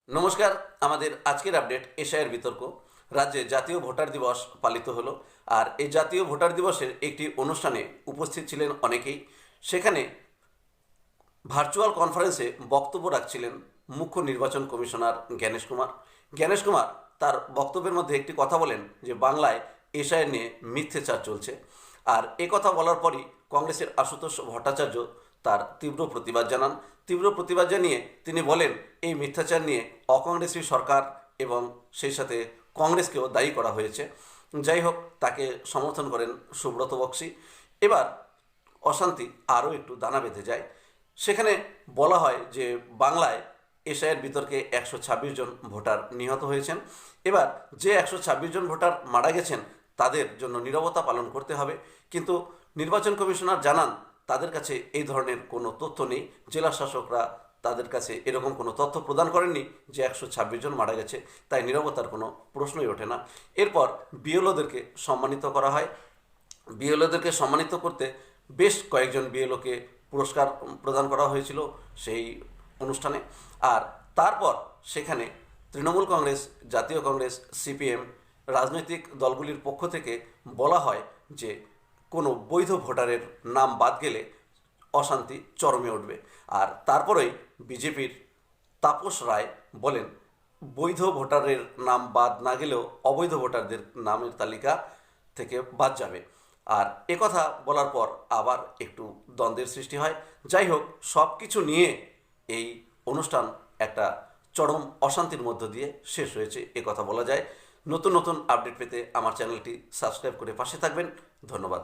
নমস্কার। আমাদের আজকের আপডেট এশিয়ার বিতর্ক। রাজ্যে জাতীয় ভোটার দিবস পালিত হলো, আর এই জাতীয় ভোটার দিবসের একটি অনুষ্ঠানে উপস্থিত ছিলেন অনেকেই। সেখানে ভার্চুয়াল কনফারেন্সে বক্তব্য রাখছিলেন মুখ্য নির্বাচন কমিশনার জ্ঞানেশ কুমার তার বক্তব্যের মধ্যে একটি কথা বলেন যে বাংলায় এশিয়ার নিয়ে মিথ্যাচার চলছে। আর এ কথা বলার পরই কংগ্রেসের আশুতোষ ভট্টাচার্য তার তীব্র প্রতিবাদ জানিয়ে তিনি বলেন এই মিথ্যাচার নিয়ে অকংগ্রেসী সরকার এবং সেই সাথে কংগ্রেসকেও দায়ী করা হয়েছে। যাই হোক, তাকে সমর্থন করেন সুব্রত বক্সী। এবার অশান্তি আরও একটু দানা বেঁধে যায়। সেখানে বলা হয় যে বাংলায় এশিয়ার বিতর্কে 126 জন ভোটার নিহত হয়েছেন। এবার যে 126 জন ভোটার মারা গেছেন তাদের জন্য নীরবতা পালন করতে হবে, কিন্তু নির্বাচন কমিশনার জানান তাদের কাছে এই ধরনের কোনো তথ্য নেই। জেলা শাসকরা তাদের কাছে এরকম কোনো তথ্য প্রদান করেননি যে 126 জন মারা গেছে, তাই নীরবতার কোনো প্রশ্নই ওঠে না। এরপর বিএলওদেরকে সম্মানিত করা হয়। বিএলওদেরকে সম্মানিত করতে বেশ কয়েকজন বিএলওকে পুরস্কার প্রদান করা হয়েছিল সেই অনুষ্ঠানে। আর তারপর সেখানে তৃণমূল কংগ্রেস, জাতীয় কংগ্রেস, সিপিএম রাজনৈতিক দলগুলির পক্ষ থেকে বলা হয় যে কোনো বৈধ ভোটারের নাম বাদ গেলে অশান্তি চরমে উঠবে। আর তারপরেই বিজেপির তাপস রায় বলেন বৈধ ভোটারের নাম বাদ না গেলেও অবৈধ ভোটারদের নামের তালিকা থেকে বাদ যাবে। আর একথা বলার পর আবার একটু দ্বন্দ্বের সৃষ্টি হয়। যাই হোক, সব কিছু নিয়ে এই অনুষ্ঠান একটা চরম অশান্তির মধ্য দিয়ে শেষ হয়েছে, একথা বলা যায়। নতুন নতুন আপডেট পেতে আমার চ্যানেলটি সাবস্ক্রাইব করে পাশে থাকবেন। ধন্যবাদ।